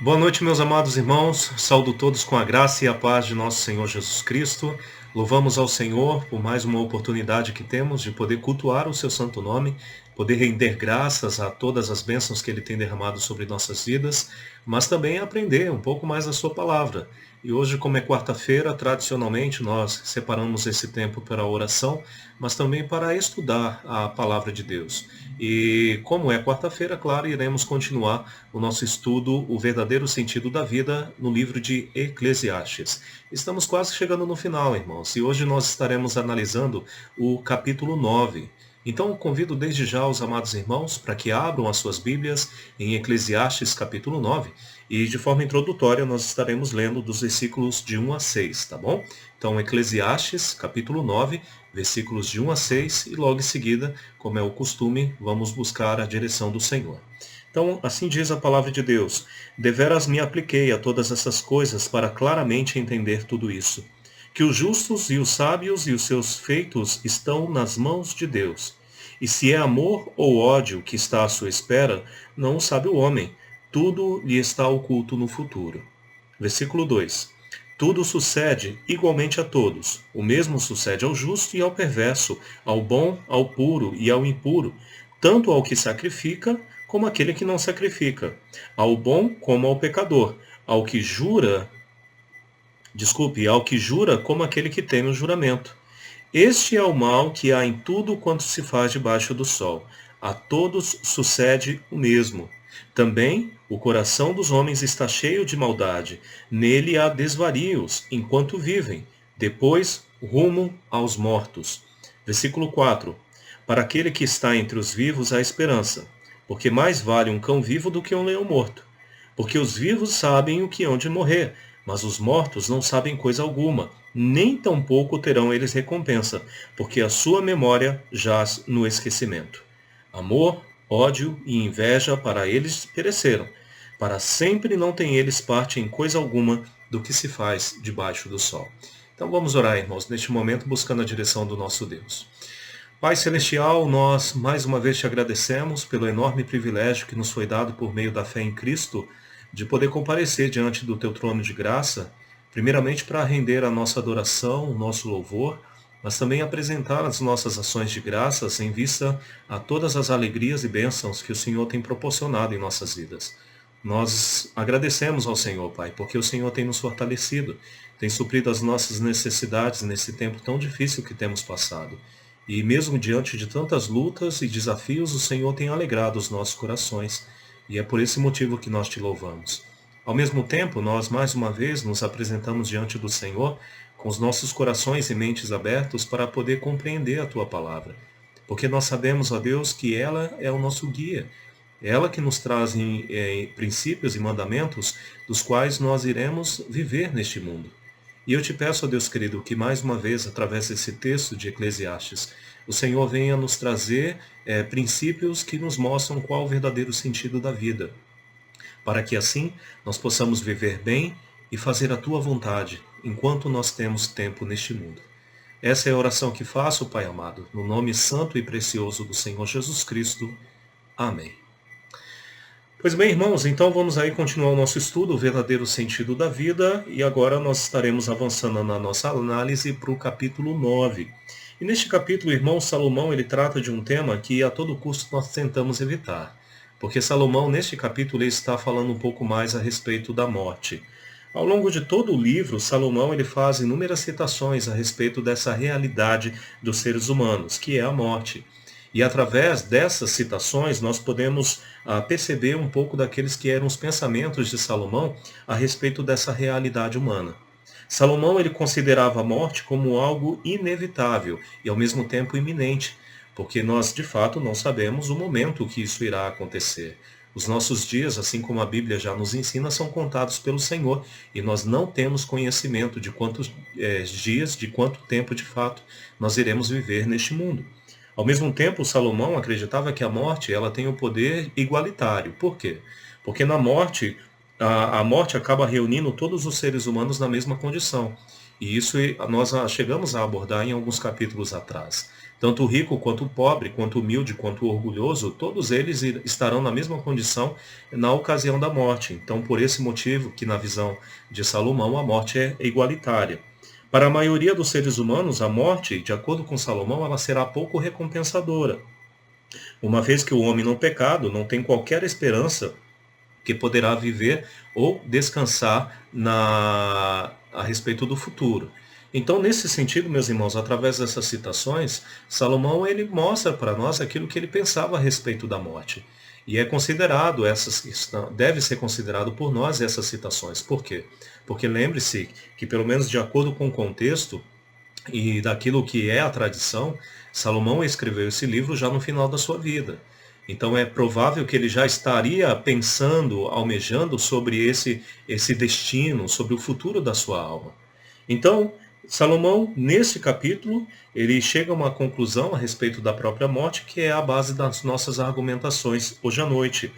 Boa noite, meus amados irmãos. Saúdo todos com a graça e a paz de nosso Senhor Jesus Cristo. Louvamos ao Senhor por mais uma oportunidade que temos de poder cultuar o seu santo nome, poder render graças a todas as bênçãos que Ele tem derramado sobre nossas vidas, mas também aprender um pouco mais a sua palavra. E hoje, como é quarta-feira, tradicionalmente nós separamos esse tempo para a oração, mas também para estudar a palavra de Deus. E como é quarta-feira, claro, iremos continuar o nosso estudo, O Verdadeiro Sentido da Vida, no livro de Eclesiastes. Estamos quase chegando no final, irmãos, e hoje nós estaremos analisando o capítulo 9. Então, convido desde já os amados irmãos para que abram as suas Bíblias em Eclesiastes capítulo 9 e de forma introdutória nós estaremos lendo dos versículos de 1 a 6, tá bom? Então, Eclesiastes capítulo 9, versículos de 1 a 6 e logo em seguida, como é o costume, vamos buscar a direção do Senhor. Então, assim diz a palavra de Deus: deveras me apliquei a todas essas coisas para claramente entender tudo isso. Que os justos e os sábios e os seus feitos estão nas mãos de Deus. E se é amor ou ódio que está à sua espera, não o sabe o homem. Tudo lhe está oculto no futuro. Versículo 2. Tudo sucede igualmente a todos. O mesmo sucede ao justo e ao perverso, ao bom, ao puro e ao impuro, tanto ao que sacrifica como àquele que não sacrifica, ao bom como ao pecador, ao que jura como aquele que tem o juramento. Este é o mal que há em tudo quanto se faz debaixo do sol. A todos sucede o mesmo. Também o coração dos homens está cheio de maldade. Nele há desvarios, enquanto vivem. Depois, rumo aos mortos. Versículo 4. Para aquele que está entre os vivos há esperança, porque mais vale um cão vivo do que um leão morto. Porque os vivos sabem o que hão de morrer, mas os mortos não sabem coisa alguma, nem tampouco terão eles recompensa, porque a sua memória jaz no esquecimento. Amor, ódio e inveja para eles pereceram. Para sempre não têm eles parte em coisa alguma do que se faz debaixo do sol. Então vamos orar, irmãos, neste momento buscando a direção do nosso Deus. Pai Celestial, nós mais uma vez te agradecemos pelo enorme privilégio que nos foi dado por meio da fé em Cristo, de poder comparecer diante do teu trono de graça, primeiramente para render a nossa adoração, o nosso louvor, mas também apresentar as nossas ações de graças em vista a todas as alegrias e bênçãos que o Senhor tem proporcionado em nossas vidas. Nós agradecemos ao Senhor, Pai, porque o Senhor tem nos fortalecido, tem suprido as nossas necessidades nesse tempo tão difícil que temos passado. E mesmo diante de tantas lutas e desafios, o Senhor tem alegrado os nossos corações. E é por esse motivo que nós te louvamos. Ao mesmo tempo, nós mais uma vez nos apresentamos diante do Senhor com os nossos corações e mentes abertos para poder compreender a tua palavra. Porque nós sabemos, ó Deus, que ela é o nosso guia. Ela que nos traz princípios e mandamentos dos quais nós iremos viver neste mundo. E eu te peço, ó Deus querido, que mais uma vez, através desse texto de Eclesiastes, o Senhor venha nos trazer princípios que nos mostram qual o verdadeiro sentido da vida, para que assim nós possamos viver bem e fazer a tua vontade, enquanto nós temos tempo neste mundo. Essa é a oração que faço, Pai amado, no nome santo e precioso do Senhor Jesus Cristo. Amém. Pois bem, irmãos, então vamos aí continuar o nosso estudo, o verdadeiro sentido da vida, e agora nós estaremos avançando na nossa análise para o capítulo 9. E neste capítulo, o irmão Salomão, ele trata de um tema que a todo custo nós tentamos evitar, porque Salomão, neste capítulo, ele está falando um pouco mais a respeito da morte. Ao longo de todo o livro, Salomão ele faz inúmeras citações a respeito dessa realidade dos seres humanos, que é a morte. E através dessas citações nós podemos perceber um pouco daqueles que eram os pensamentos de Salomão a respeito dessa realidade humana. Salomão ele considerava a morte como algo inevitável e ao mesmo tempo iminente, porque nós de fato não sabemos o momento que isso irá acontecer. Os nossos dias, assim como a Bíblia já nos ensina, são contados pelo Senhor e nós não temos conhecimento de quantos dias, de quanto tempo de fato nós iremos viver neste mundo. Ao mesmo tempo, Salomão acreditava que a morte ela tem o poder igualitário. Por quê? Porque na morte, a morte acaba reunindo todos os seres humanos na mesma condição. E isso nós chegamos a abordar em alguns capítulos atrás. Tanto o rico quanto o pobre, quanto o humilde, quanto o orgulhoso, todos eles estarão na mesma condição na ocasião da morte. Então, por esse motivo que na visão de Salomão a morte é igualitária. Para a maioria dos seres humanos, a morte, de acordo com Salomão, ela será pouco recompensadora, uma vez que o homem no pecado não tem qualquer esperança que poderá viver ou descansar a respeito do futuro. Então, nesse sentido, meus irmãos, através dessas citações, Salomão ele mostra para nós aquilo que ele pensava a respeito da morte. E é considerado, deve ser considerado por nós essas citações. Por quê? Porque lembre-se que, pelo menos de acordo com o contexto e daquilo que é a tradição, Salomão escreveu esse livro já no final da sua vida. Então é provável que ele já estaria pensando, almejando sobre esse destino, sobre o futuro da sua alma. Então, Salomão, nesse capítulo, ele chega a uma conclusão a respeito da própria morte, que é a base das nossas argumentações hoje à noite.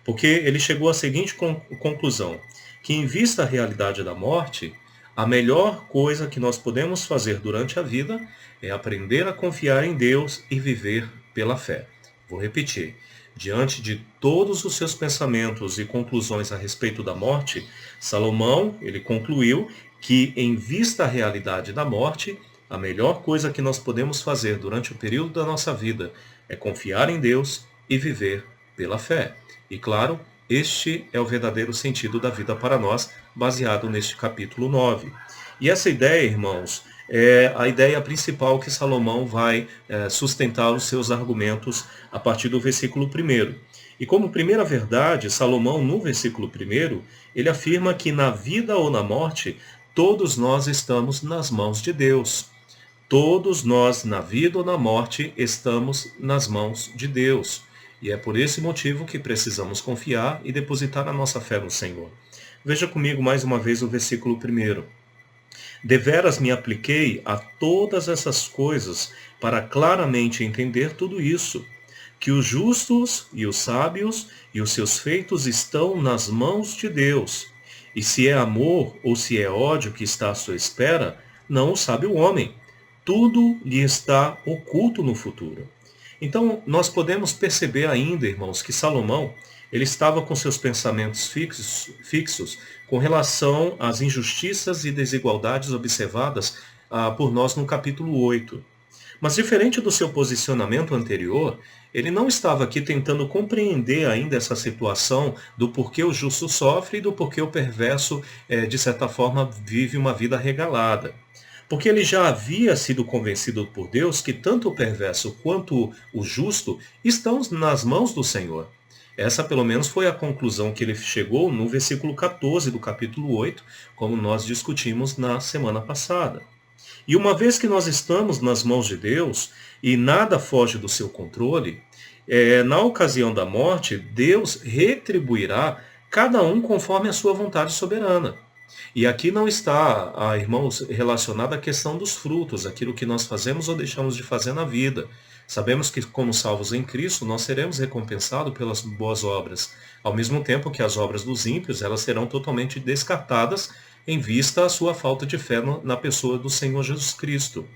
Porque ele chegou à seguinte conclusão, que em vista da realidade da morte, a melhor coisa que nós podemos fazer durante a vida é aprender a confiar em Deus e viver pela fé. Vou repetir. Diante de todos os seus pensamentos e conclusões a respeito da morte, Salomão, ele concluiu que, em vista da realidade da morte, a melhor coisa que nós podemos fazer durante o período da nossa vida é confiar em Deus e viver pela fé. E claro, este é o verdadeiro sentido da vida para nós, baseado neste capítulo 9. E essa ideia, irmãos, é a ideia principal que Salomão vai sustentar os seus argumentos a partir do versículo 1. E como primeira verdade, Salomão, no versículo 1, ele afirma que na vida ou na morte, todos nós estamos nas mãos de Deus. Todos nós, na vida ou na morte, estamos nas mãos de Deus. E é por esse motivo que precisamos confiar e depositar a nossa fé no Senhor. Veja comigo mais uma vez o versículo 1. Deveras me apliquei a todas essas coisas para claramente entender tudo isso, que os justos e os sábios e os seus feitos estão nas mãos de Deus. E se é amor ou se é ódio que está à sua espera, não o sabe o homem. Tudo lhe está oculto no futuro. Então, nós podemos perceber ainda, irmãos, que Salomão, ele estava com seus pensamentos fixos com relação às injustiças e desigualdades observadas por nós no capítulo 8. Mas diferente do seu posicionamento anterior, ele não estava aqui tentando compreender ainda essa situação do porquê o justo sofre e do porquê o perverso, de certa forma, vive uma vida regalada. Porque ele já havia sido convencido por Deus que tanto o perverso quanto o justo estão nas mãos do Senhor. Essa, pelo menos, foi a conclusão que ele chegou no versículo 14 do capítulo 8, como nós discutimos na semana passada. E uma vez que nós estamos nas mãos de Deus e nada foge do seu controle, na ocasião da morte, Deus retribuirá cada um conforme a sua vontade soberana. E aqui não está, irmãos, relacionada à questão dos frutos, aquilo que nós fazemos ou deixamos de fazer na vida. Sabemos que, como salvos em Cristo, nós seremos recompensados pelas boas obras, ao mesmo tempo que as obras dos ímpios elas serão totalmente descartadas em vista à sua falta de fé na pessoa do Senhor Jesus Cristo.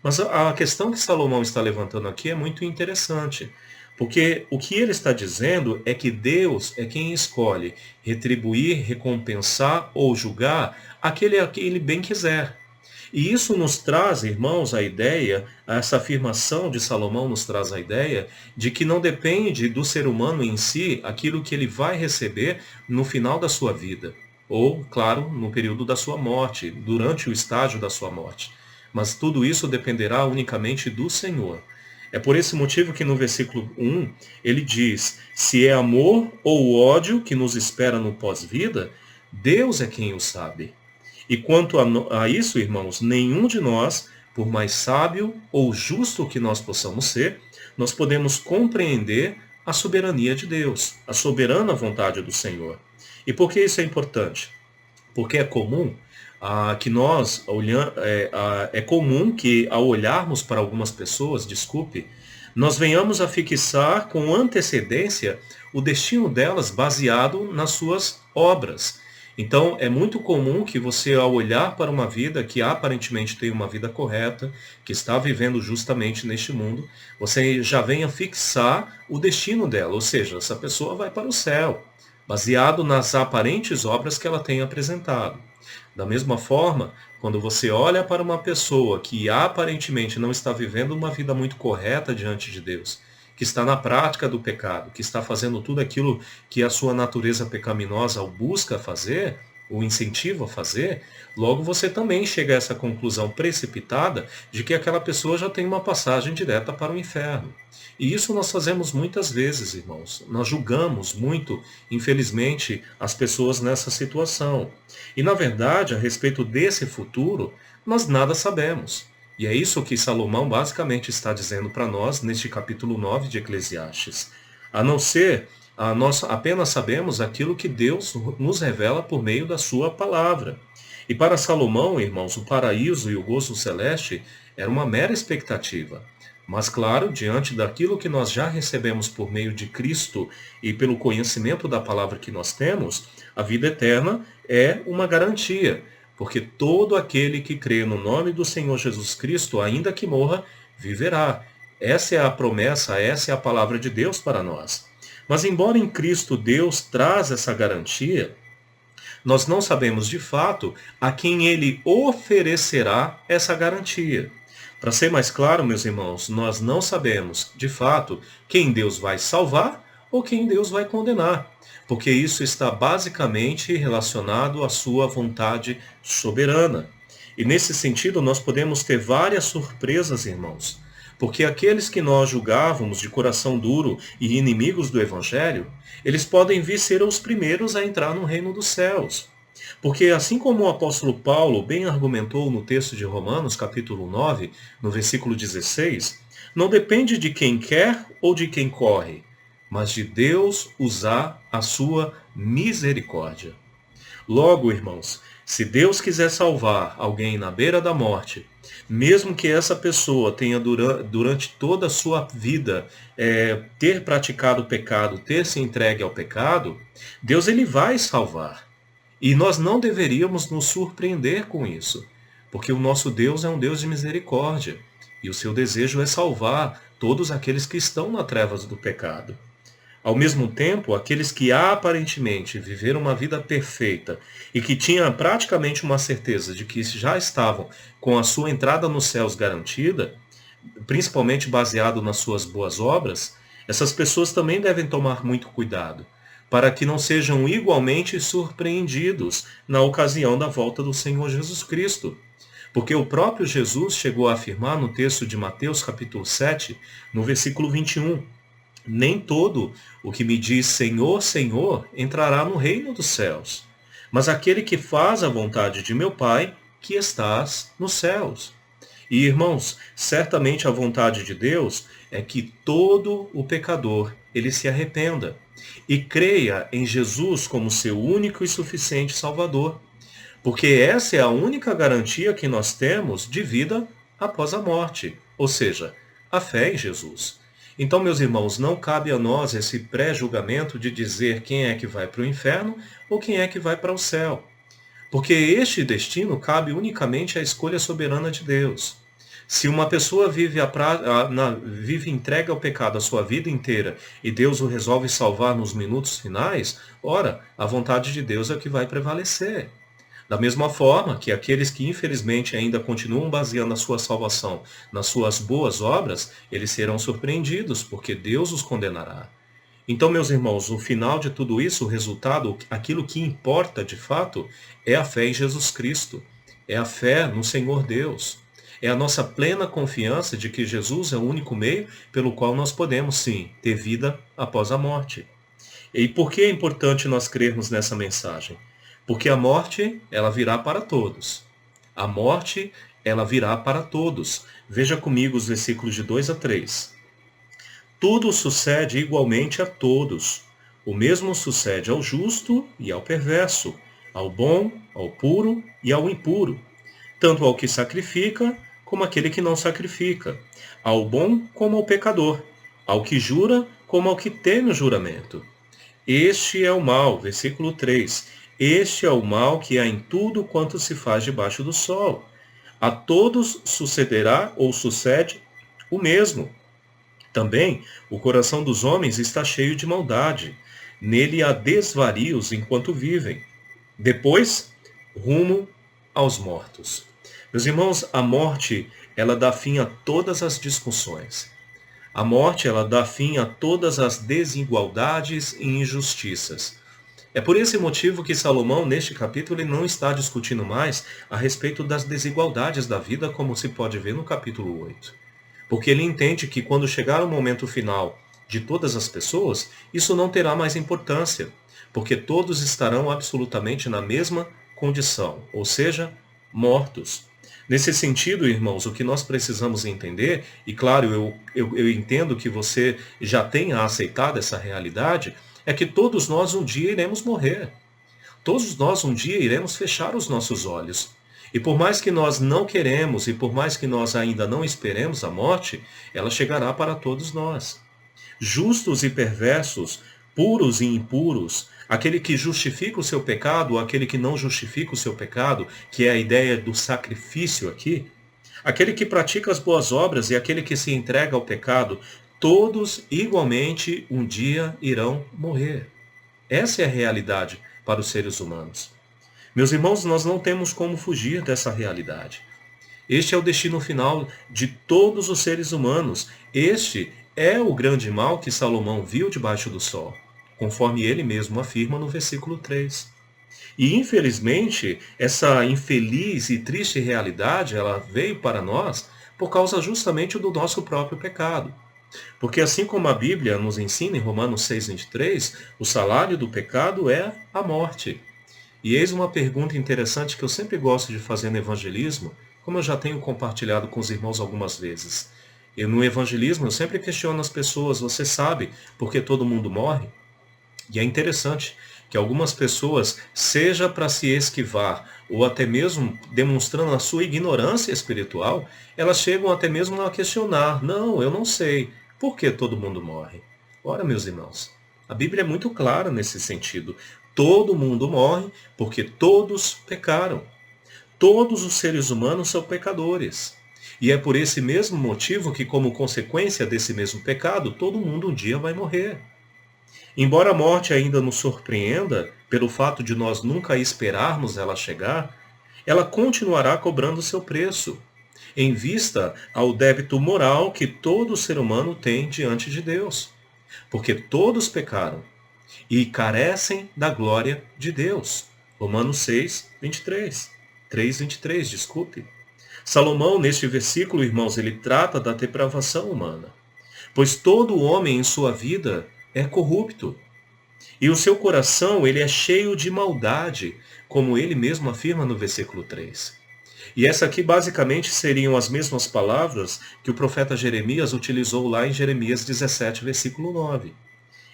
Mas a questão que Salomão está levantando aqui é muito interessante, porque o que ele está dizendo é que Deus é quem escolhe retribuir, recompensar ou julgar aquele a quem ele bem quiser. E isso nos traz, irmãos, a ideia, essa afirmação de Salomão nos traz a ideia de que não depende do ser humano em si aquilo que ele vai receber no final da sua vida. Ou, claro, no período da sua morte, durante o estágio da sua morte. Mas tudo isso dependerá unicamente do Senhor. É por esse motivo que no versículo 1 ele diz, se é amor ou ódio que nos espera no pós-vida, Deus é quem o sabe. E quanto a isso, irmãos, nenhum de nós, por mais sábio ou justo que nós possamos ser, nós podemos compreender a soberania de Deus, a soberana vontade do Senhor. E por que isso é importante? Porque é comum que nós, é comum que ao olharmos para algumas pessoas, nós venhamos a fixar com antecedência o destino delas baseado nas suas obras. Então, é muito comum que você, ao olhar para uma vida que aparentemente tem uma vida correta, que está vivendo justamente neste mundo, você já venha fixar o destino dela, ou seja, essa pessoa vai para o céu, baseado nas aparentes obras que ela tem apresentado. Da mesma forma, quando você olha para uma pessoa que aparentemente não está vivendo uma vida muito correta diante de Deus, que está na prática do pecado, que está fazendo tudo aquilo que a sua natureza pecaminosa o busca fazer, o incentiva a fazer, logo você também chega a essa conclusão precipitada de que aquela pessoa já tem uma passagem direta para o inferno. E isso nós fazemos muitas vezes, irmãos. Nós julgamos muito, infelizmente, as pessoas nessa situação. E, na verdade, a respeito desse futuro, nós nada sabemos. E é isso que Salomão basicamente está dizendo para nós neste capítulo 9 de Eclesiastes. A não ser, nós apenas sabemos aquilo que Deus nos revela por meio da sua palavra. E para Salomão, irmãos, o paraíso e o gozo celeste era uma mera expectativa. Mas, claro, diante daquilo que nós já recebemos por meio de Cristo e pelo conhecimento da palavra que nós temos, a vida eterna é uma garantia, porque todo aquele que crê no nome do Senhor Jesus Cristo, ainda que morra, viverá. Essa é a promessa, essa é a palavra de Deus para nós. Mas embora em Cristo Deus traz essa garantia, nós não sabemos de fato a quem ele oferecerá essa garantia. Para ser mais claro, meus irmãos, nós não sabemos, de fato, quem Deus vai salvar ou quem Deus vai condenar, porque isso está basicamente relacionado à sua vontade soberana. E nesse sentido, nós podemos ter várias surpresas, irmãos, porque aqueles que nós julgávamos de coração duro e inimigos do Evangelho, eles podem vir ser os primeiros a entrar no reino dos céus. Porque assim como o apóstolo Paulo bem argumentou no texto de Romanos, capítulo 9, no versículo 16, não depende de quem quer ou de quem corre, mas de Deus usar a sua misericórdia. Logo, irmãos, se Deus quiser salvar alguém na beira da morte, mesmo que essa pessoa tenha durante toda a sua vida ter praticado o pecado, ter se entregue ao pecado, Deus ele vai salvar. E nós não deveríamos nos surpreender com isso, porque o nosso Deus é um Deus de misericórdia, e o seu desejo é salvar todos aqueles que estão nas trevas do pecado. Ao mesmo tempo, aqueles que aparentemente viveram uma vida perfeita e que tinham praticamente uma certeza de que já estavam com a sua entrada nos céus garantida, principalmente baseado nas suas boas obras, essas pessoas também devem tomar muito cuidado, para que não sejam igualmente surpreendidos na ocasião da volta do Senhor Jesus Cristo. Porque o próprio Jesus chegou a afirmar no texto de Mateus capítulo 7, no versículo 21, nem todo o que me diz Senhor, Senhor, entrará no reino dos céus, mas aquele que faz a vontade de meu Pai, que estás nos céus. E, irmãos, certamente a vontade de Deus é que todo o pecador ele se arrependa e creia em Jesus como seu único e suficiente Salvador, porque essa é a única garantia que nós temos de vida após a morte, ou seja, a fé em Jesus. Então, meus irmãos, não cabe a nós esse pré-julgamento de dizer quem é que vai para o inferno ou quem é que vai para o céu, porque este destino cabe unicamente à escolha soberana de Deus. Se uma pessoa vive entregue ao pecado a sua vida inteira e Deus o resolve salvar nos minutos finais, ora, a vontade de Deus é que vai prevalecer. Da mesma forma que aqueles que infelizmente ainda continuam baseando a sua salvação nas suas boas obras, eles serão surpreendidos, porque Deus os condenará. Então, meus irmãos, o final de tudo isso, o resultado, aquilo que importa de fato, é a fé em Jesus Cristo. É a fé no Senhor Deus. É a nossa plena confiança de que Jesus é o único meio pelo qual nós podemos, sim, ter vida após a morte. E por que é importante nós crermos nessa mensagem? Porque a morte, ela virá para todos. A morte, ela virá para todos. Veja comigo os versículos de 2 a 3. Tudo sucede igualmente a todos. O mesmo sucede ao justo e ao perverso, ao bom, ao puro e ao impuro, tanto ao que sacrifica como àquele que não sacrifica, ao bom como ao pecador, ao que jura como ao que teme o juramento. Este é o mal, versículo 3. Este é o mal que há em tudo quanto se faz debaixo do sol. A todos sucederá ou sucede o mesmo. Também o coração dos homens está cheio de maldade. Nele há desvarios enquanto vivem. Depois, rumo aos mortos. Meus irmãos, a morte, ela dá fim a todas as discussões. A morte, ela dá fim a todas as desigualdades e injustiças. É por esse motivo que Salomão, neste capítulo, ele não está discutindo mais a respeito das desigualdades da vida, como se pode ver no capítulo 8. Porque ele entende que quando chegar o momento final de todas as pessoas, isso não terá mais importância, porque todos estarão absolutamente na mesma condição, ou seja, mortos. Nesse sentido, irmãos, o que nós precisamos entender, e claro, eu entendo que você já tenha aceitado essa realidade, é que todos nós um dia iremos morrer. Todos nós um dia iremos fechar os nossos olhos. E por mais que nós não queremos e por mais que nós ainda não esperemos a morte, ela chegará para todos nós. Justos e perversos, puros e impuros, aquele que justifica o seu pecado, ou aquele que não justifica o seu pecado, que é a ideia do sacrifício aqui, aquele que pratica as boas obras e aquele que se entrega ao pecado, todos igualmente um dia irão morrer. Essa é a realidade para os seres humanos. Meus irmãos, nós não temos como fugir dessa realidade. Este é o destino final de todos os seres humanos. Este é o grande mal que Salomão viu debaixo do sol, conforme ele mesmo afirma no versículo 3. E infelizmente, essa infeliz e triste realidade, ela veio para nós por causa justamente do nosso próprio pecado. Porque assim como a Bíblia nos ensina em Romanos 6:23, o salário do pecado é a morte. E eis uma pergunta interessante que eu sempre gosto de fazer no evangelismo, como eu já tenho compartilhado com os irmãos algumas vezes. E no evangelismo eu sempre questiono as pessoas, você sabe por que todo mundo morre? E é interessante que algumas pessoas, seja para se esquivar ou até mesmo demonstrando a sua ignorância espiritual, elas chegam até mesmo a questionar: não, eu não sei, por que todo mundo morre? Ora, meus irmãos, a Bíblia é muito clara nesse sentido. Todo mundo morre porque todos pecaram. Todos os seres humanos são pecadores. E é por esse mesmo motivo que, como consequência desse mesmo pecado, todo mundo um dia vai morrer. Embora a morte ainda nos surpreenda, pelo fato de nós nunca esperarmos ela chegar, ela continuará cobrando seu preço, em vista ao débito moral que todo ser humano tem diante de Deus. Porque todos pecaram e carecem da glória de Deus. Romanos 6:23. 3:23, desculpe. Salomão, neste versículo, irmãos, ele trata da depravação humana. Pois todo homem em sua vida é corrupto. E o seu coração, ele é cheio de maldade, como ele mesmo afirma no versículo 3. E essa aqui basicamente seriam as mesmas palavras que o profeta Jeremias utilizou lá em Jeremias 17, versículo 9.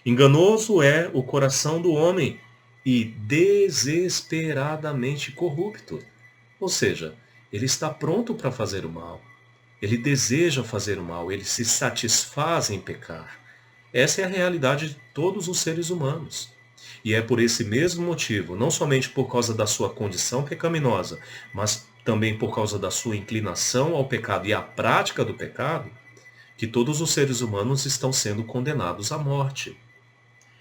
Enganoso é o coração do homem e desesperadamente corrupto. Ou seja, ele está pronto para fazer o mal. Ele deseja fazer o mal, ele se satisfaz em pecar. Essa é a realidade de todos os seres humanos. E é por esse mesmo motivo, não somente por causa da sua condição pecaminosa, mas também por causa da sua inclinação ao pecado e à prática do pecado, que todos os seres humanos estão sendo condenados à morte.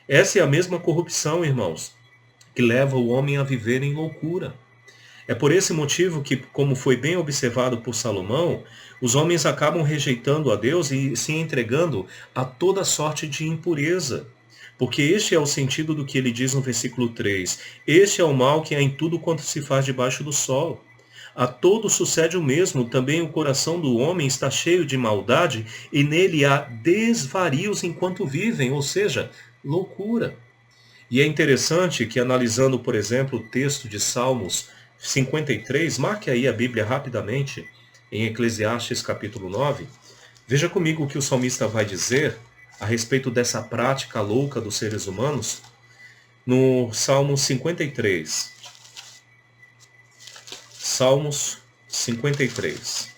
Essa é a mesma corrupção, irmãos, que leva o homem a viver em loucura. É por esse motivo que, como foi bem observado por Salomão, os homens acabam rejeitando a Deus e se entregando a toda sorte de impureza. Porque este é o sentido do que ele diz no versículo 3. Este é o mal que há em tudo quanto se faz debaixo do sol. A todo sucede o mesmo, também o coração do homem está cheio de maldade e nele há desvarios enquanto vivem, ou seja, loucura. E é interessante que, analisando, por exemplo, o texto de Salmos 53, marque aí a Bíblia rapidamente, em Eclesiastes capítulo 9. Veja comigo o que o salmista vai dizer a respeito dessa prática louca dos seres humanos no Salmo 53. Salmos 53.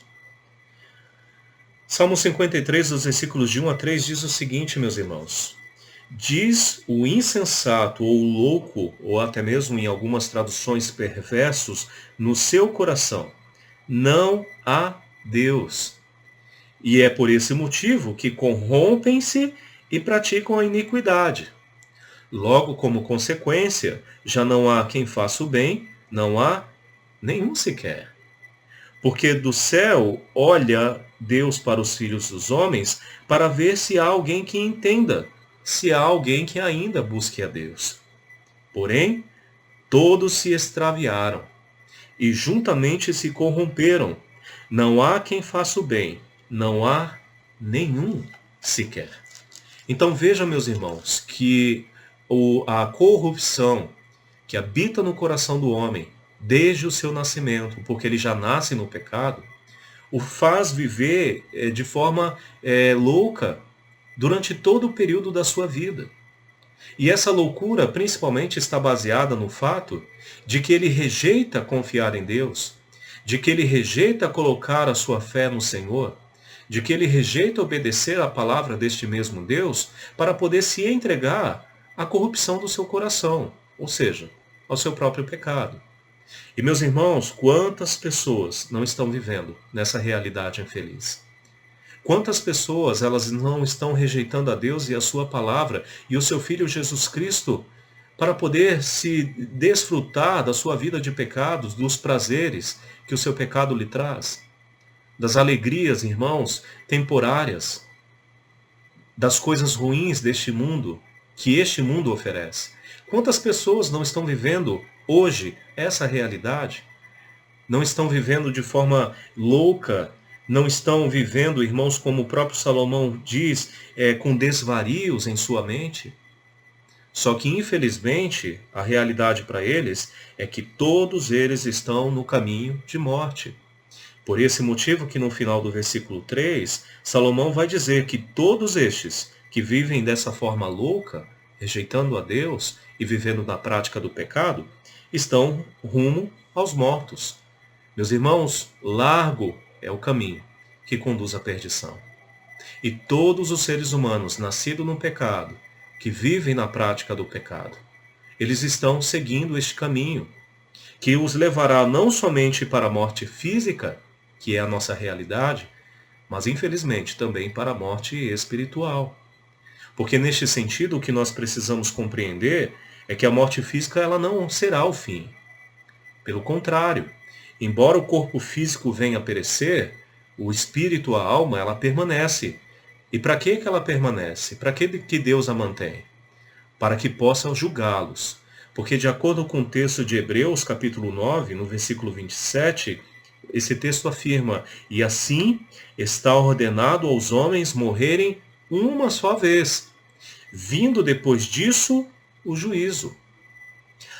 Salmo 53, dos versículos de 1 a 3, diz o seguinte, meus irmãos. Diz o insensato ou o louco, ou até mesmo em algumas traduções perversos, no seu coração: não há Deus. E é por esse motivo que corrompem-se e praticam a iniquidade. Logo, como consequência, já não há quem faça o bem, não há nenhum sequer. Porque do céu olha Deus para os filhos dos homens para ver se há alguém que entenda, se há alguém que ainda busque a Deus. Porém, todos se extraviaram e juntamente se corromperam. Não há quem faça o bem, não há nenhum sequer. Então veja, meus irmãos, que a corrupção que habita no coração do homem desde o seu nascimento, porque ele já nasce no pecado, o faz viver de forma louca durante todo o período da sua vida. E essa loucura principalmente está baseada no fato de que ele rejeita confiar em Deus, de que ele rejeita colocar a sua fé no Senhor, de que ele rejeita obedecer à palavra deste mesmo Deus para poder se entregar à corrupção do seu coração, ou seja, ao seu próprio pecado. E meus irmãos, quantas pessoas não estão vivendo nessa realidade infeliz? Quantas pessoas elas não estão rejeitando a Deus e a sua palavra e o seu Filho Jesus Cristo para poder se desfrutar da sua vida de pecados, dos prazeres que o seu pecado lhe traz, das alegrias, irmãos, temporárias, das coisas ruins deste mundo, que este mundo oferece. Quantas pessoas não estão vivendo hoje essa realidade? Não estão vivendo de forma louca, não estão vivendo, irmãos, como o próprio Salomão diz, com desvarios em sua mente? Só que, infelizmente, a realidade para eles é que todos eles estão no caminho de morte. Por esse motivo que no final do versículo 3, Salomão vai dizer que todos estes que vivem dessa forma louca, rejeitando a Deus e vivendo na prática do pecado, estão rumo aos mortos. Meus irmãos, largo é o caminho que conduz à perdição. E todos os seres humanos nascidos no pecado, que vivem na prática do pecado, eles estão seguindo este caminho, que os levará não somente para a morte física, que é a nossa realidade, mas infelizmente também para a morte espiritual. Porque neste sentido o que nós precisamos compreender é que a morte física ela não será o fim. Pelo contrário, embora o corpo físico venha a perecer, o espírito, a alma, ela permanece. E para que ela permanece? Para que Deus a mantém? Para que possa julgá-los. Porque de acordo com o texto de Hebreus, capítulo 9, no versículo 27, esse texto afirma: e assim está ordenado aos homens morrerem uma só vez, vindo depois disso o juízo.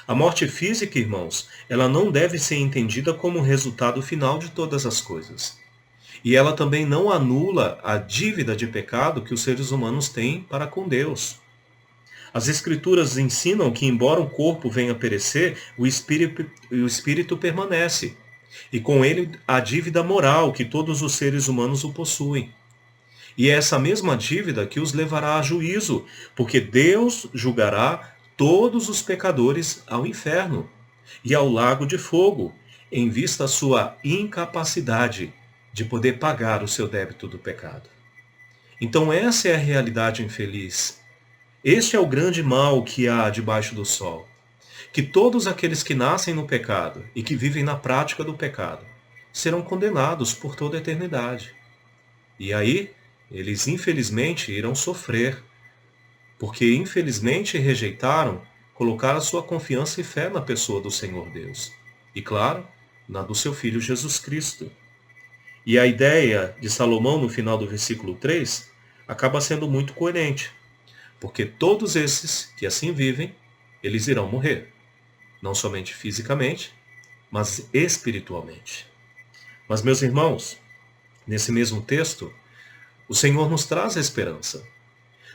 A morte física, irmãos, ela não deve ser entendida como o resultado final de todas as coisas. E ela também não anula a dívida de pecado que os seres humanos têm para com Deus. As Escrituras ensinam que, embora o corpo venha a perecer, o espírito permanece. E com ele a dívida moral que todos os seres humanos o possuem. E é essa mesma dívida que os levará a juízo, porque Deus julgará todos os pecadores ao inferno e ao lago de fogo, em vista da sua incapacidade de poder pagar o seu débito do pecado. Então essa é a realidade infeliz. Este é o grande mal que há debaixo do sol. Que todos aqueles que nascem no pecado e que vivem na prática do pecado serão condenados por toda a eternidade. E aí, eles infelizmente irão sofrer, porque infelizmente rejeitaram colocar a sua confiança e fé na pessoa do Senhor Deus. E claro, na do seu Filho Jesus Cristo. E a ideia de Salomão no final do versículo 3 acaba sendo muito coerente, porque todos esses que assim vivem, eles irão morrer, não somente fisicamente, mas espiritualmente. Mas, meus irmãos, nesse mesmo texto, o Senhor nos traz a esperança,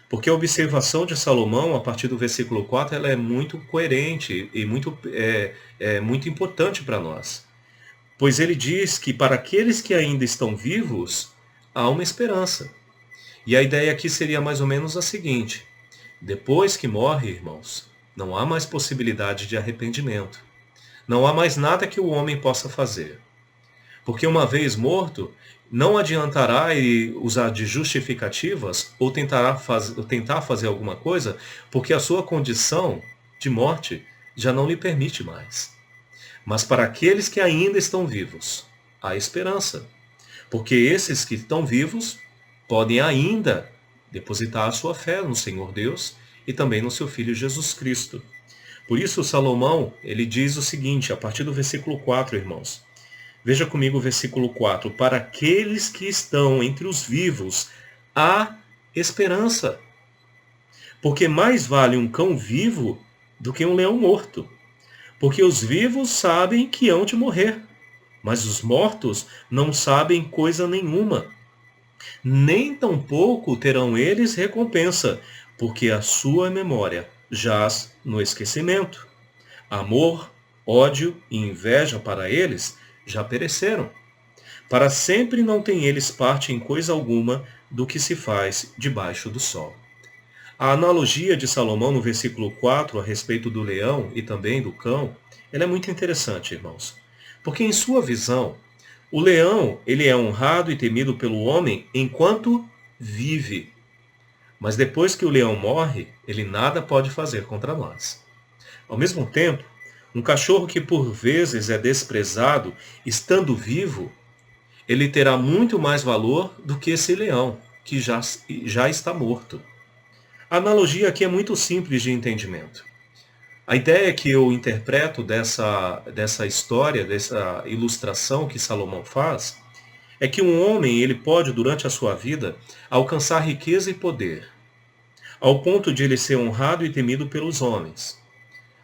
porque a observação de Salomão, a partir do versículo 4, ela é muito coerente e muito importante para nós. Pois ele diz que para aqueles que ainda estão vivos, há uma esperança. E a ideia aqui seria mais ou menos a seguinte, Depois que morre, irmãos, não há mais possibilidade de arrependimento. Não há mais nada que o homem possa fazer. Porque uma vez morto, não adiantará ele usar de justificativas ou tentar fazer alguma coisa, porque a sua condição de morte já não lhe permite mais. Mas para aqueles que ainda estão vivos, há esperança. Porque esses que estão vivos podem ainda depositar a sua fé no Senhor Deus e também no seu Filho Jesus Cristo. Por isso, Salomão, ele diz o seguinte, a partir do versículo 4, irmãos. Veja comigo o versículo 4. Para aqueles que estão entre os vivos, há esperança. Porque mais vale um cão vivo do que um leão morto. Porque os vivos sabem que hão de morrer, mas os mortos não sabem coisa nenhuma. Nem tampouco terão eles recompensa, porque a sua memória jaz no esquecimento. Amor, ódio e inveja para eles já pereceram. Para sempre não têm eles parte em coisa alguma do que se faz debaixo do sol. A analogia de Salomão no versículo 4 a respeito do leão e também do cão, ela é muito interessante, irmãos. Porque em sua visão, o leão, ele é honrado e temido pelo homem enquanto vive. Mas depois que o leão morre, ele nada pode fazer contra nós. Ao mesmo tempo, um cachorro que por vezes é desprezado, estando vivo, ele terá muito mais valor do que esse leão, que já está morto. A analogia aqui é muito simples de entendimento. A ideia que eu interpreto dessa história, dessa ilustração que Salomão faz, é que um homem ele pode, durante a sua vida, alcançar riqueza e poder, ao ponto de ele ser honrado e temido pelos homens.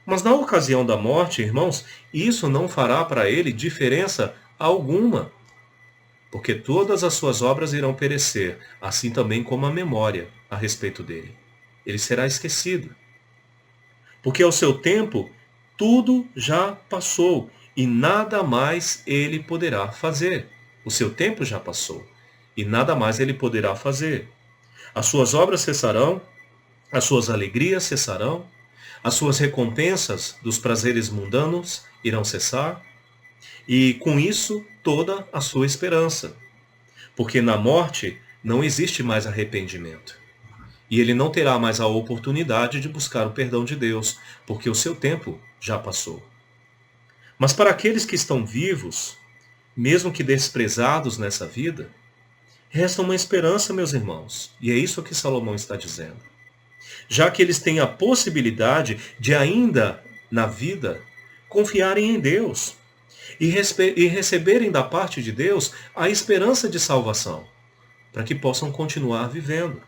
Mas na ocasião da morte, irmãos, isso não fará para ele diferença alguma, porque todas as suas obras irão perecer, assim também como a memória a respeito dele. Ele será esquecido. Porque ao seu tempo, tudo já passou e nada mais ele poderá fazer. O seu tempo já passou e nada mais ele poderá fazer. As suas obras cessarão, as suas alegrias cessarão, as suas recompensas dos prazeres mundanos irão cessar, e com isso toda a sua esperança. Porque na morte não existe mais arrependimento. E ele não terá mais a oportunidade de buscar o perdão de Deus, porque o seu tempo já passou. Mas para aqueles que estão vivos, mesmo que desprezados nessa vida, resta uma esperança, meus irmãos, e é isso que Salomão está dizendo. Já que eles têm a possibilidade de ainda, na vida, confiarem em Deus e receberem da parte de Deus a esperança de salvação, para que possam continuar vivendo.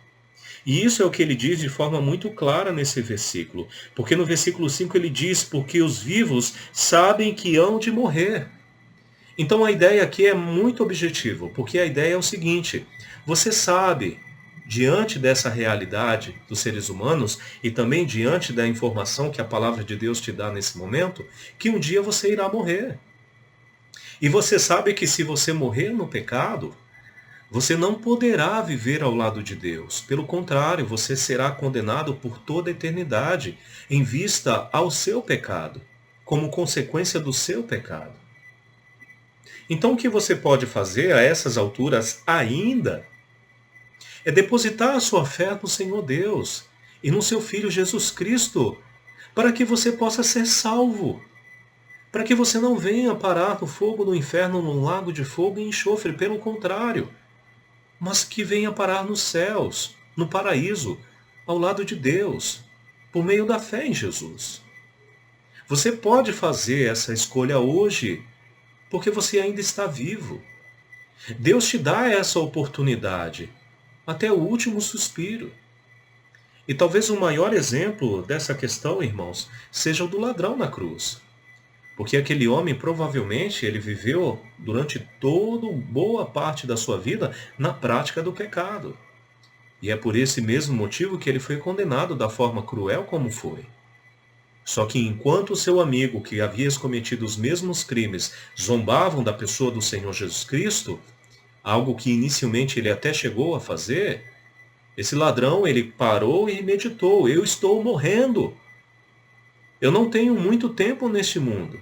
E isso é o que ele diz de forma muito clara nesse versículo. Porque no versículo 5 ele diz, porque os vivos sabem que hão de morrer. Então a ideia aqui é muito objetiva, porque a ideia é o seguinte, você sabe, diante dessa realidade dos seres humanos e também diante da informação que a palavra de Deus te dá nesse momento, que um dia você irá morrer. E você sabe que se você morrer no pecado, você não poderá viver ao lado de Deus. Pelo contrário, você será condenado por toda a eternidade em vista ao seu pecado, como consequência do seu pecado. Então o que você pode fazer a essas alturas ainda é depositar a sua fé no Senhor Deus e no seu Filho Jesus Cristo, para que você possa ser salvo. Para que você não venha parar no fogo do inferno, num lago de fogo e enxofre, pelo contrário, mas que venha parar nos céus, no paraíso, ao lado de Deus, por meio da fé em Jesus. Você pode fazer essa escolha hoje, porque você ainda está vivo. Deus te dá essa oportunidade, até o último suspiro. E talvez o maior exemplo dessa questão, irmãos, seja o do ladrão na cruz. Porque aquele homem, provavelmente, ele viveu durante toda boa parte da sua vida na prática do pecado. E é por esse mesmo motivo que ele foi condenado da forma cruel como foi. Só que enquanto o seu amigo, que havia cometido os mesmos crimes, zombavam da pessoa do Senhor Jesus Cristo, algo que inicialmente ele até chegou a fazer, Esse ladrão, ele parou e meditou: eu estou morrendo. Eu não tenho muito tempo neste mundo.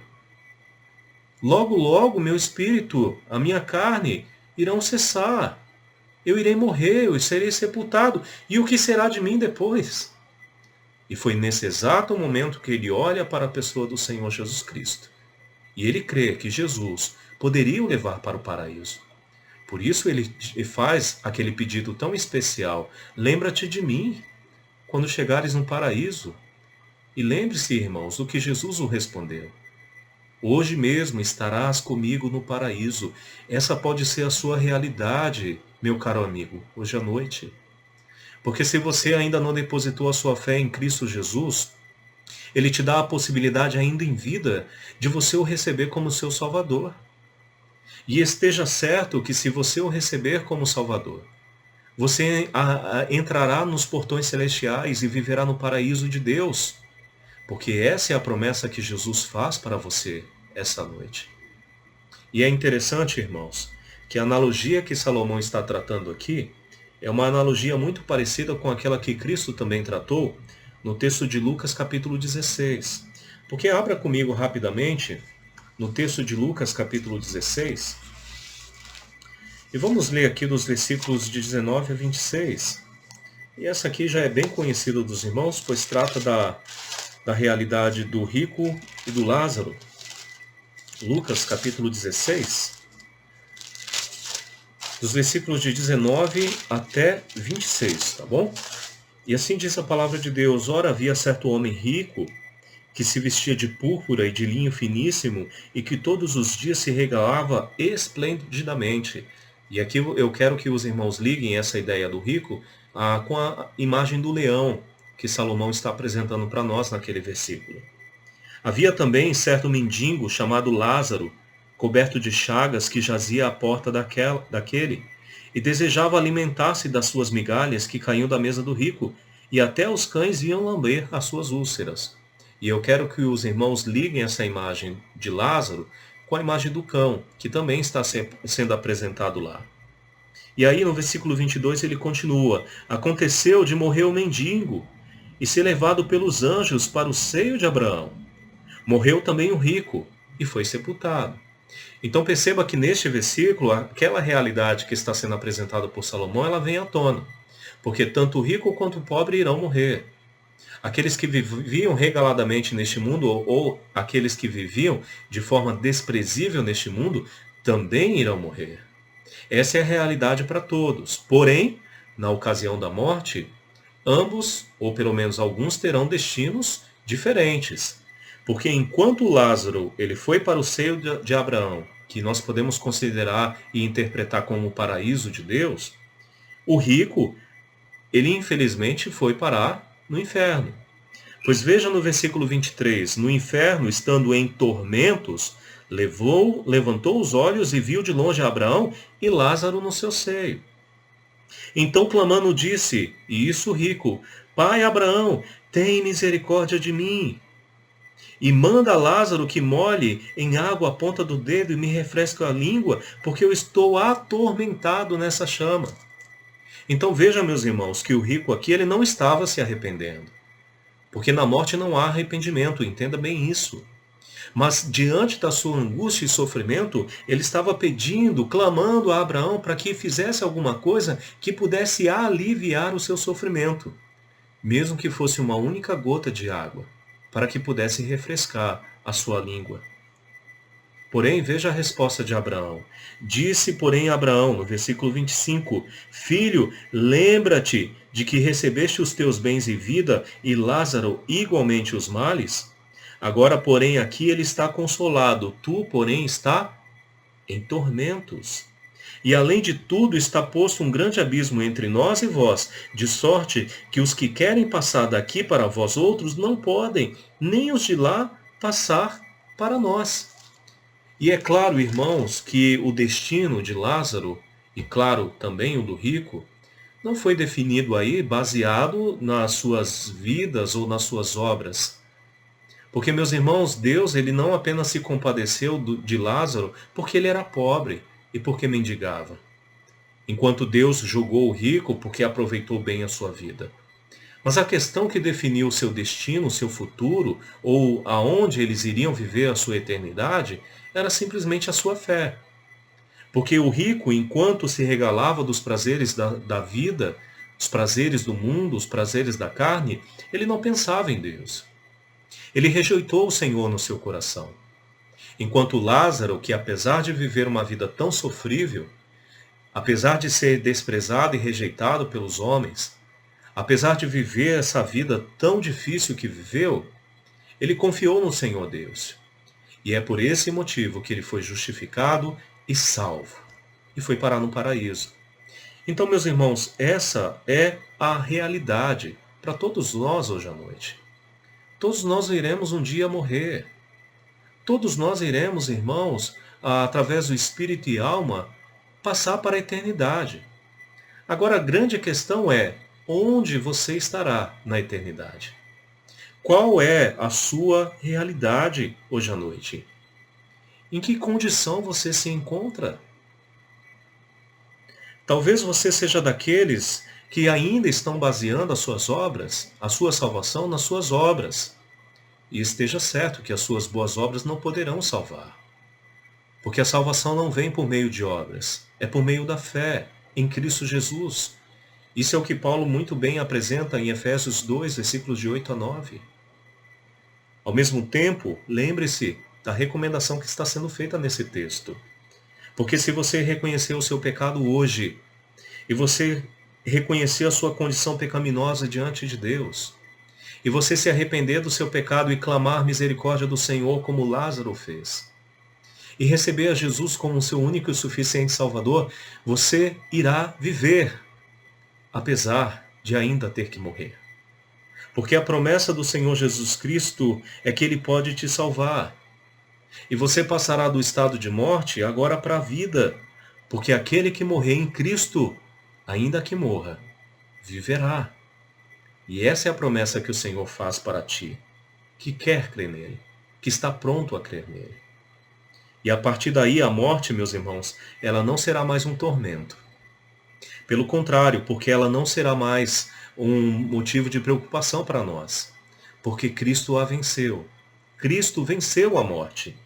Logo, logo, meu espírito, a minha carne, irão cessar. Eu irei morrer, eu serei sepultado. E o que será de mim depois? E foi nesse exato momento que ele olha para a pessoa do Senhor Jesus Cristo. E ele crê que Jesus poderia o levar para o paraíso. Por isso ele faz aquele pedido tão especial: lembra-te de mim quando chegares no paraíso. E lembre-se, irmãos, do que Jesus o respondeu: hoje mesmo estarás comigo no paraíso. Essa pode ser a sua realidade, meu caro amigo, hoje à noite. Porque se você ainda não depositou a sua fé em Cristo Jesus, Ele te dá a possibilidade ainda em vida de você o receber como seu Salvador. E esteja certo que se você o receber como Salvador, você entrará nos portões celestiais e viverá no paraíso de Deus. Porque essa é a promessa que Jesus faz para você essa noite. E é interessante, irmãos, que a analogia que Salomão está tratando aqui é uma analogia muito parecida com aquela que Cristo também tratou no texto de Lucas capítulo 16. Porque abra comigo rapidamente no texto de Lucas capítulo 16 e vamos ler aqui dos versículos de 19 a 26. E essa aqui já é bem conhecida dos irmãos, pois trata da realidade do rico e do Lázaro. Lucas capítulo 16, dos versículos de 19 até 26, tá bom? E assim diz a palavra de Deus: ora, havia certo homem rico, que se vestia de púrpura e de linho finíssimo, e que todos os dias se regalava esplendidamente. E aqui eu quero que os irmãos liguem essa ideia do rico com a imagem do leão, que Salomão está apresentando para nós naquele versículo. Havia também certo mendigo chamado Lázaro, coberto de chagas, que jazia à porta daquele, e desejava alimentar-se das suas migalhas que caíam da mesa do rico, e até os cães iam lamber as suas úlceras. E eu quero que os irmãos liguem essa imagem de Lázaro com a imagem do cão, que também está sendo apresentado lá. E aí no versículo 22 ele continua: aconteceu de morrer o mendigo, e ser levado pelos anjos para o seio de Abraão. Morreu também o rico e foi sepultado. Então perceba que neste versículo, aquela realidade que está sendo apresentada por Salomão, ela vem à tona. Porque tanto o rico quanto o pobre irão morrer. Aqueles que viviam regaladamente neste mundo, ou aqueles que viviam de forma desprezível neste mundo, também irão morrer. Essa é a realidade para todos. Porém, na ocasião da morte, ambos, ou pelo menos alguns, terão destinos diferentes. Porque enquanto Lázaro ele foi para o seio de Abraão, que nós podemos considerar e interpretar como o paraíso de Deus, o rico, ele infelizmente foi parar no inferno. Pois veja no versículo 23, no inferno, estando em tormentos, levantou os olhos e viu de longe Abraão e Lázaro no seu seio. Então clamando disse, e isso rico: Pai Abraão, tem misericórdia de mim. E manda a Lázaro que molhe em água a ponta do dedo e me refresque a língua, porque eu estou atormentado nessa chama. Então veja, meus irmãos, que o rico aqui ele não estava se arrependendo. Porque na morte não há arrependimento, entenda bem isso. Mas diante da sua angústia e sofrimento, ele estava pedindo, clamando a Abraão para que fizesse alguma coisa que pudesse aliviar o seu sofrimento, mesmo que fosse uma única gota de água, para que pudesse refrescar a sua língua. Porém, veja a resposta de Abraão. Disse, porém, Abraão, no versículo 25, Filho, lembra-te de que recebeste os teus bens e vida, e Lázaro igualmente os males? Agora, porém, aqui ele está consolado, tu, porém, está em tormentos. E além de tudo está posto um grande abismo entre nós e vós, de sorte que os que querem passar daqui para vós outros não podem, nem os de lá passar para nós. E é claro, irmãos, que o destino de Lázaro, e claro, também o do rico, não foi definido aí baseado nas suas vidas ou nas suas obras. Porque, meus irmãos, Deus ele não apenas se compadeceu de Lázaro porque ele era pobre e porque mendigava. enquanto Deus julgou o rico porque aproveitou bem a sua vida. Mas a questão que definiu o seu destino, o seu futuro, ou aonde eles iriam viver a sua eternidade, era simplesmente a sua fé. Porque o rico, enquanto se regalava dos prazeres da vida, os prazeres do mundo, os prazeres da carne, ele não pensava em Deus. Ele rejeitou o Senhor no seu coração. Enquanto Lázaro, que apesar de viver uma vida tão sofrível, apesar de ser desprezado e rejeitado pelos homens, apesar de viver essa vida tão difícil que viveu, ele confiou no Senhor Deus. E é por esse motivo que ele foi justificado e salvo. E foi parar no paraíso. Então, meus irmãos, essa é a realidade para todos nós hoje à noite. Todos nós iremos um dia morrer. Todos nós iremos, irmãos, através do espírito e alma, passar para a eternidade. Agora, a grande questão é, onde você estará na eternidade? Qual é a sua realidade hoje à noite? Em que condição você se encontra? Talvez você seja daqueles que ainda estão baseando as suas obras, a sua salvação nas suas obras. E esteja certo que as suas boas obras não poderão salvar. Porque a salvação não vem por meio de obras, é por meio da fé em Cristo Jesus. Isso é o que Paulo muito bem apresenta em Efésios 2, versículos de 8 a 9. Ao mesmo tempo, lembre-se da recomendação que está sendo feita nesse texto. Porque se você reconhecer o seu pecado hoje, e você reconhecer a sua condição pecaminosa diante de Deus, e você se arrepender do seu pecado e clamar misericórdia do Senhor como Lázaro fez, e receber a Jesus como seu único e suficiente Salvador, você irá viver, apesar de ainda ter que morrer. Porque a promessa do Senhor Jesus Cristo é que Ele pode te salvar. E você passará do estado de morte agora para a vida, porque aquele que morrer em Cristo, ainda que morra, viverá. E essa é a promessa que o Senhor faz para ti, que quer crer nele, que está pronto a crer nele. E a partir daí a morte, meus irmãos, ela não será mais um tormento. Pelo contrário, porque ela não será mais um motivo de preocupação para nós, porque Cristo a venceu. Cristo venceu a morte.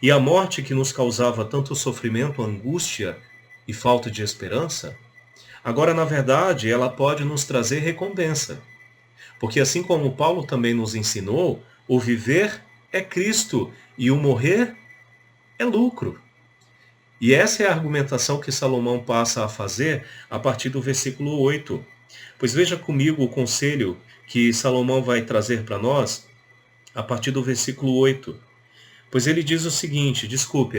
E a morte que nos causava tanto sofrimento, angústia e falta de esperança, agora, na verdade, ela pode nos trazer recompensa. Porque assim como Paulo também nos ensinou, o viver é Cristo e o morrer é lucro. E essa é a argumentação que Salomão passa a fazer a partir do versículo 8. Pois veja comigo o conselho que Salomão vai trazer para nós a partir do versículo 8. Pois ele diz o seguinte,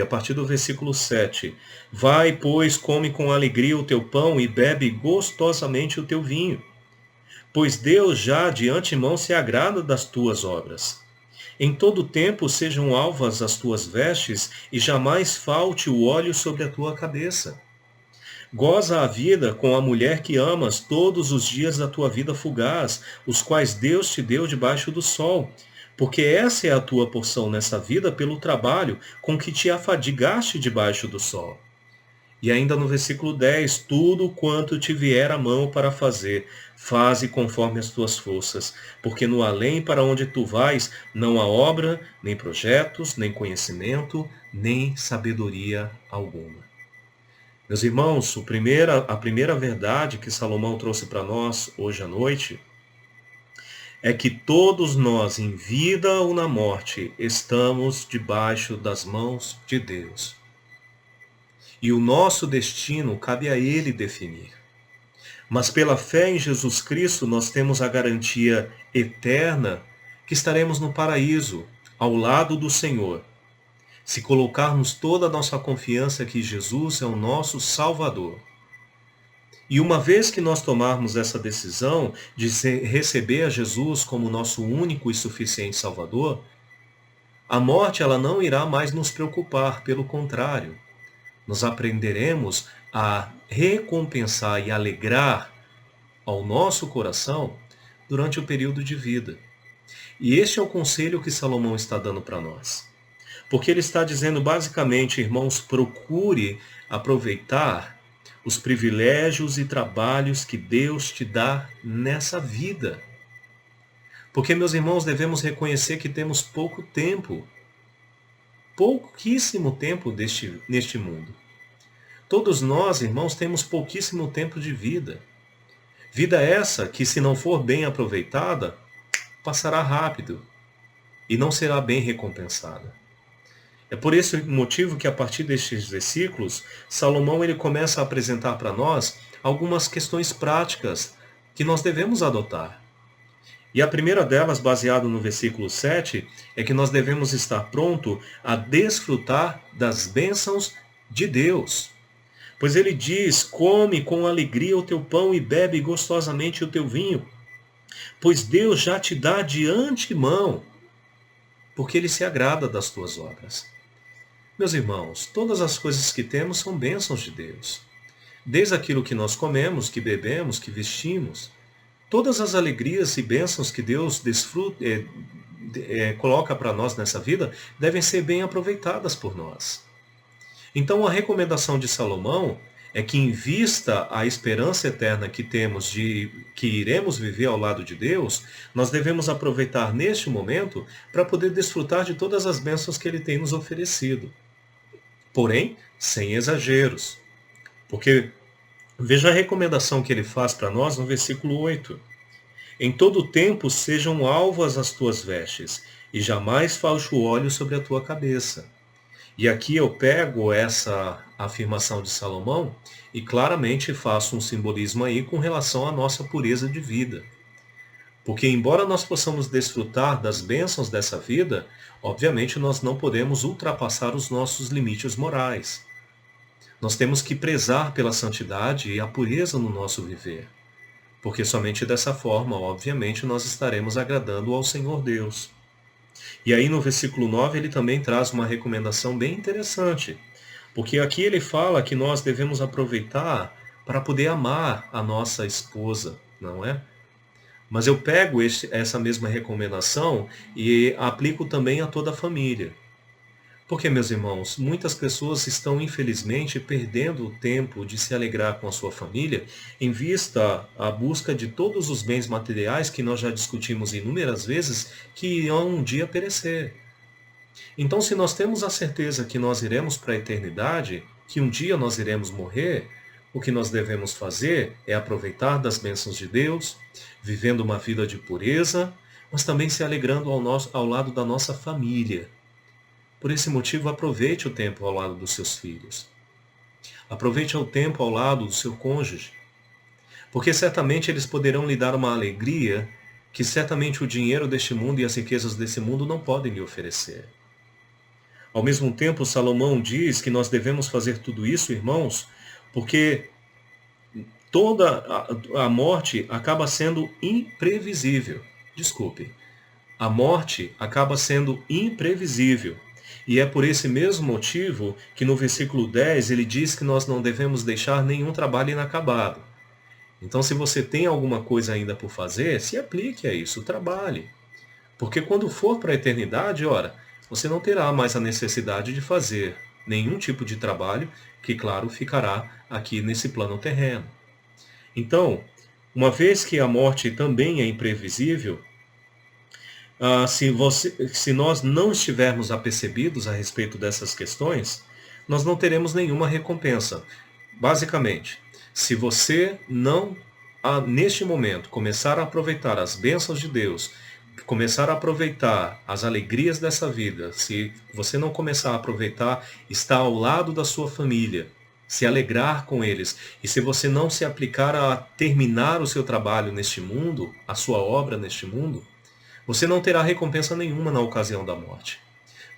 a partir do versículo 7. Vai, pois, come com alegria o teu pão e bebe gostosamente o teu vinho. Pois Deus já de antemão se agrada das tuas obras. Em todo tempo sejam alvas as tuas vestes e jamais falte o óleo sobre a tua cabeça. Goza a vida com a mulher que amas todos os dias da tua vida fugaz, os quais Deus te deu debaixo do sol. Porque essa é a tua porção nessa vida pelo trabalho com que te afadigaste debaixo do sol. E ainda no versículo 10, tudo quanto te vier à mão para fazer, faze conforme as tuas forças, porque no além para onde tu vais, não há obra, nem projetos, nem conhecimento, nem sabedoria alguma. Meus irmãos, a primeira verdade que Salomão trouxe para nós hoje à noite é que todos nós, em vida ou na morte, estamos debaixo das mãos de Deus. E o nosso destino cabe a Ele definir. Mas pela fé em Jesus Cristo, nós temos a garantia eterna que estaremos no paraíso, ao lado do Senhor, se colocarmos toda a nossa confiança que Jesus é o nosso Salvador. E uma vez que nós tomarmos essa decisão de receber a Jesus como nosso único e suficiente Salvador, a morte ela não irá mais nos preocupar, pelo contrário. Nós aprenderemos a recompensar e alegrar ao nosso coração durante o período de vida. E este é o conselho que Salomão está dando para nós. Porque ele está dizendo basicamente, irmãos, procure aproveitar os privilégios e trabalhos que Deus te dá nessa vida. Porque, meus irmãos, devemos reconhecer que temos pouco tempo, pouquíssimo tempo neste mundo. Todos nós, irmãos, temos pouquíssimo tempo de vida. Vida essa que, se não for bem aproveitada, passará rápido e não será bem recompensada. É por esse motivo que, a partir destes versículos, Salomão ele começa a apresentar para nós algumas questões práticas que nós devemos adotar. E a primeira delas, baseada no versículo 7, é que nós devemos estar pronto a desfrutar das bênçãos de Deus. Pois ele diz: come com alegria o teu pão e bebe gostosamente o teu vinho, pois Deus já te dá de antemão, porque ele se agrada das tuas obras. Meus irmãos, todas as coisas que temos são bênçãos de Deus. Desde aquilo que nós comemos, que bebemos, que vestimos, todas as alegrias e bênçãos que Deus coloca para nós nessa vida devem ser bem aproveitadas por nós. Então a recomendação de Salomão é que, em vista à esperança eterna que temos de que iremos viver ao lado de Deus, nós devemos aproveitar neste momento para poder desfrutar de todas as bênçãos que Ele tem nos oferecido. Porém, sem exageros. Porque veja a recomendação que ele faz para nós no versículo 8. Em todo tempo sejam alvas as tuas vestes, e jamais falte o óleo sobre a tua cabeça. E aqui eu pego essa afirmação de Salomão e claramente faço um simbolismo aí com relação à nossa pureza de vida. Porque, embora nós possamos desfrutar das bênçãos dessa vida, obviamente nós não podemos ultrapassar os nossos limites morais. Nós temos que prezar pela santidade e a pureza no nosso viver. Porque somente dessa forma, obviamente, nós estaremos agradando ao Senhor Deus. E aí no versículo 9 ele também traz uma recomendação bem interessante. Porque aqui ele fala que nós devemos aproveitar para poder amar a nossa esposa, não é? Mas eu pego essa mesma recomendação e aplico também a toda a família. Porque, meus irmãos, muitas pessoas estão, infelizmente, perdendo o tempo de se alegrar com a sua família em vista à busca de todos os bens materiais que nós já discutimos inúmeras vezes que irão um dia perecer. Então, se nós temos a certeza que nós iremos para a eternidade, que um dia nós iremos morrer, o que nós devemos fazer é aproveitar das bênçãos de Deus, vivendo uma vida de pureza, mas também se alegrando ao lado da nossa família. Por esse motivo, aproveite o tempo ao lado dos seus filhos. Aproveite o tempo ao lado do seu cônjuge. Porque certamente eles poderão lhe dar uma alegria que certamente o dinheiro deste mundo e as riquezas desse mundo não podem lhe oferecer. Ao mesmo tempo, Salomão diz que nós devemos fazer tudo isso, irmãos, porque toda a morte acaba sendo imprevisível. Desculpe. A morte acaba sendo imprevisível. E é por esse mesmo motivo que no versículo 10 ele diz que nós não devemos deixar nenhum trabalho inacabado. Então, se você tem alguma coisa ainda por fazer, se aplique a isso, trabalhe. Porque quando for para a eternidade, ora, você não terá mais a necessidade de fazer nenhum tipo de trabalho, que, claro, ficará aqui nesse plano terreno. Então, uma vez que a morte também é imprevisível, se nós não estivermos apercebidos a respeito dessas questões, nós não teremos nenhuma recompensa. Basicamente, se você não, neste momento, começar a aproveitar as bênçãos de Deus, começar a aproveitar as alegrias dessa vida, se você não começar a aproveitar, estar ao lado da sua família, se alegrar com eles, e se você não se aplicar a terminar o seu trabalho neste mundo, a sua obra neste mundo, você não terá recompensa nenhuma na ocasião da morte.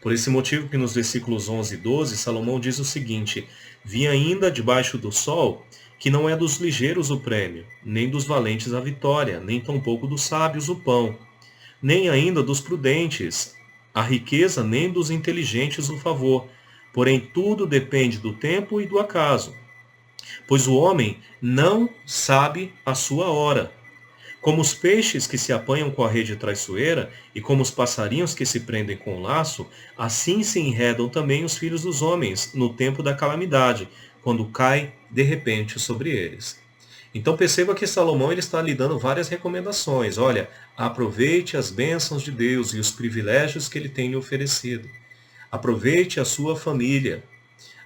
Por esse motivo que nos versículos 11 e 12, Salomão diz o seguinte: vi ainda debaixo do sol que não é dos ligeiros o prêmio, nem dos valentes a vitória, nem tampouco dos sábios o pão, nem ainda dos prudentes a riqueza, nem dos inteligentes o favor. Porém, tudo depende do tempo e do acaso. Pois o homem não sabe a sua hora. Como os peixes que se apanham com a rede traiçoeira, e como os passarinhos que se prendem com o laço, assim se enredam também os filhos dos homens no tempo da calamidade, quando cai de repente sobre eles. Então perceba que Salomão ele está lhe dando várias recomendações. Olha, aproveite as bênçãos de Deus e os privilégios que ele tem lhe oferecido. Aproveite a sua família.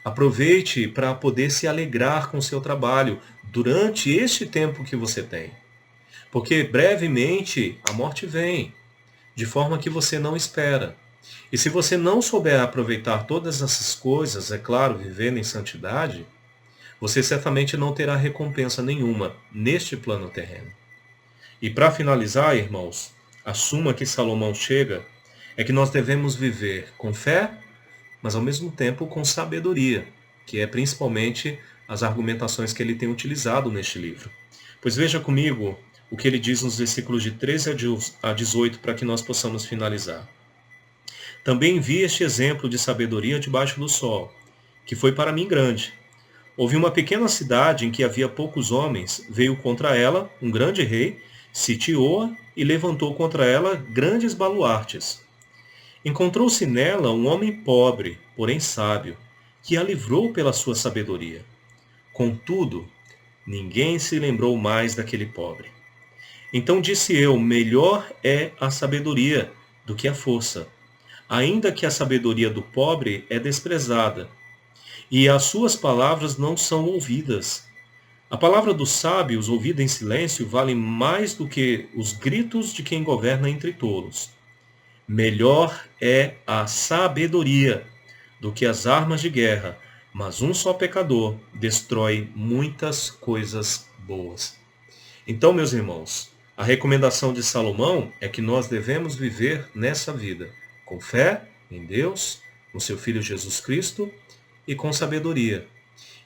Aproveite para poder se alegrar com o seu trabalho durante este tempo que você tem. Porque brevemente a morte vem, de forma que você não espera. E se você não souber aproveitar todas essas coisas, é claro, vivendo em santidade, você certamente não terá recompensa nenhuma neste plano terreno. E para finalizar, irmãos, a suma que Salomão chega é que nós devemos viver com fé, mas ao mesmo tempo com sabedoria, que é principalmente as argumentações que ele tem utilizado neste livro. Pois veja comigo o que ele diz nos versículos de 13 a 18 para que nós possamos finalizar. Também vi este exemplo de sabedoria debaixo do sol, que foi para mim grande. Houve uma pequena cidade em que havia poucos homens, veio contra ela um grande rei, sitiou-a e levantou contra ela grandes baluartes. Encontrou-se nela um homem pobre, porém sábio, que a livrou pela sua sabedoria. Contudo, ninguém se lembrou mais daquele pobre. Então disse eu, melhor é a sabedoria do que a força, ainda que a sabedoria do pobre é desprezada, e as suas palavras não são ouvidas. A palavra dos sábios, ouvida em silêncio, vale mais do que os gritos de quem governa entre tolos. Melhor é a sabedoria do que as armas de guerra, mas um só pecador destrói muitas coisas boas. Então, meus irmãos, a recomendação de Salomão é que nós devemos viver nessa vida, com fé em Deus, no seu Filho Jesus Cristo e com sabedoria.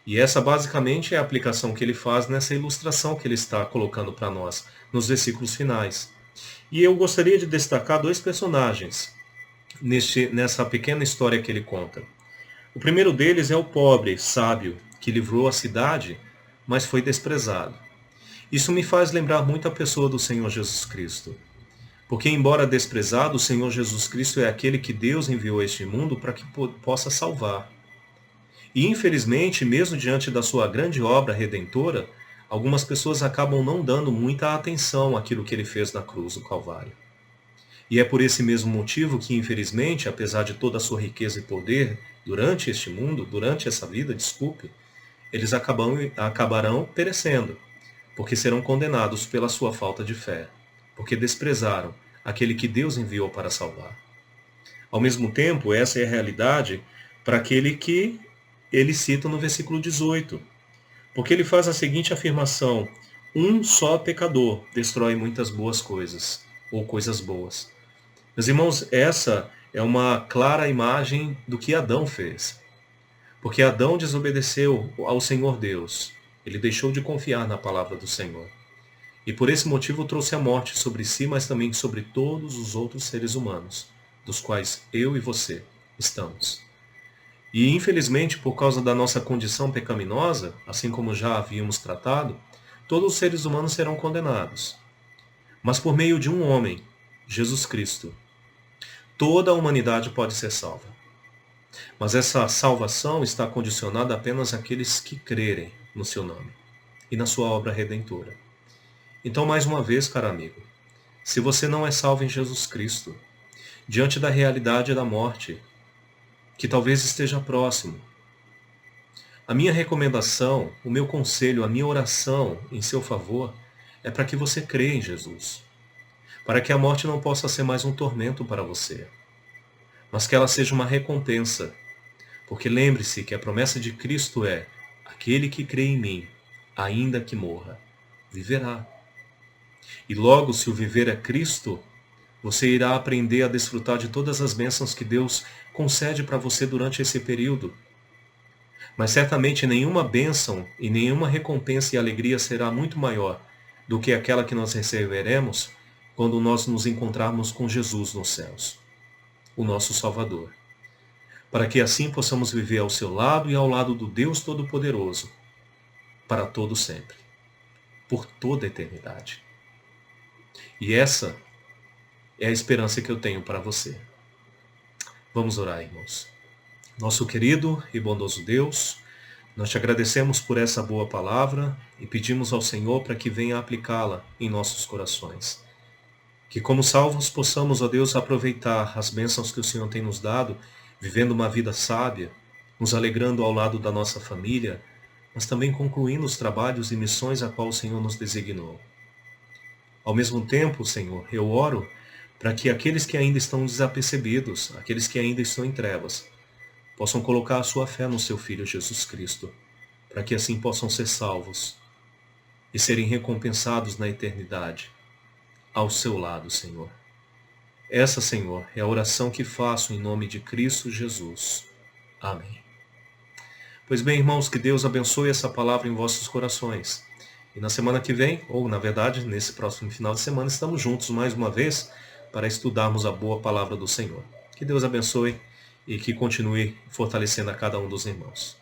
E essa basicamente é a aplicação que ele faz nessa ilustração que ele está colocando para nós, nos versículos finais. E eu gostaria de destacar dois personagens nessa pequena história que ele conta. O primeiro deles é o pobre, sábio, que livrou a cidade, mas foi desprezado. Isso me faz lembrar muito a pessoa do Senhor Jesus Cristo. Porque, embora desprezado, o Senhor Jesus Cristo é aquele que Deus enviou a este mundo para que possa salvar. E, infelizmente, mesmo diante da sua grande obra redentora, algumas pessoas acabam não dando muita atenção àquilo que ele fez na cruz do Calvário. E é por esse mesmo motivo que, infelizmente, apesar de toda a sua riqueza e poder durante este mundo, durante essa vida, eles acabarão perecendo, porque serão condenados pela sua falta de fé, porque desprezaram aquele que Deus enviou para salvar. Ao mesmo tempo, essa é a realidade para aquele que ele cita no versículo 18, porque ele faz a seguinte afirmação: um só pecador destrói muitas boas coisas, ou coisas boas. Meus irmãos, essa é uma clara imagem do que Adão fez. Porque Adão desobedeceu ao Senhor Deus. Ele deixou de confiar na palavra do Senhor. E por esse motivo trouxe a morte sobre si, mas também sobre todos os outros seres humanos, dos quais eu e você estamos. E infelizmente, por causa da nossa condição pecaminosa, assim como já havíamos tratado, todos os seres humanos serão condenados. Mas por meio de um homem, Jesus Cristo, toda a humanidade pode ser salva. Mas essa salvação está condicionada apenas àqueles que crerem no seu nome e na sua obra redentora. Então, mais uma vez, caro amigo, se você não é salvo em Jesus Cristo, diante da realidade da morte, que talvez esteja próximo, a minha recomendação, o meu conselho, a minha oração em seu favor é para que você creia em Jesus, para que a morte não possa ser mais um tormento para você, mas que ela seja uma recompensa. Porque lembre-se que a promessa de Cristo é: aquele que crê em mim, ainda que morra, viverá. E logo, se o viver é Cristo, você irá aprender a desfrutar de todas as bênçãos que Deus concede para você durante esse período. Mas certamente nenhuma bênção e nenhuma recompensa e alegria será muito maior do que aquela que nós receberemos quando nós nos encontrarmos com Jesus nos céus, o nosso Salvador. Para que assim possamos viver ao seu lado e ao lado do Deus Todo-Poderoso, para todo sempre, por toda a eternidade. E essa é a esperança que eu tenho para você. Vamos orar, irmãos. Nosso querido e bondoso Deus, Nós te agradecemos por essa boa palavra e pedimos ao Senhor para que venha aplicá-la em nossos corações. Que como salvos possamos, ó Deus, aproveitar as bênçãos que o Senhor tem nos dado, vivendo uma vida sábia, nos alegrando ao lado da nossa família, mas também concluindo os trabalhos e missões a qual o Senhor nos designou. Ao mesmo tempo, Senhor, eu oro para que aqueles que ainda estão desapercebidos, aqueles que ainda estão em trevas, possam colocar a sua fé no seu Filho Jesus Cristo, para que assim possam ser salvos e serem recompensados na eternidade, ao seu lado, Senhor. Essa, Senhor, é a oração que faço em nome de Cristo Jesus. Amém. Pois bem, irmãos, que Deus abençoe essa palavra em vossos corações. E na semana que vem, ou na verdade, nesse próximo final de semana, estamos juntos mais uma vez para estudarmos a boa palavra do Senhor. Que Deus abençoe e que continue fortalecendo a cada um dos irmãos.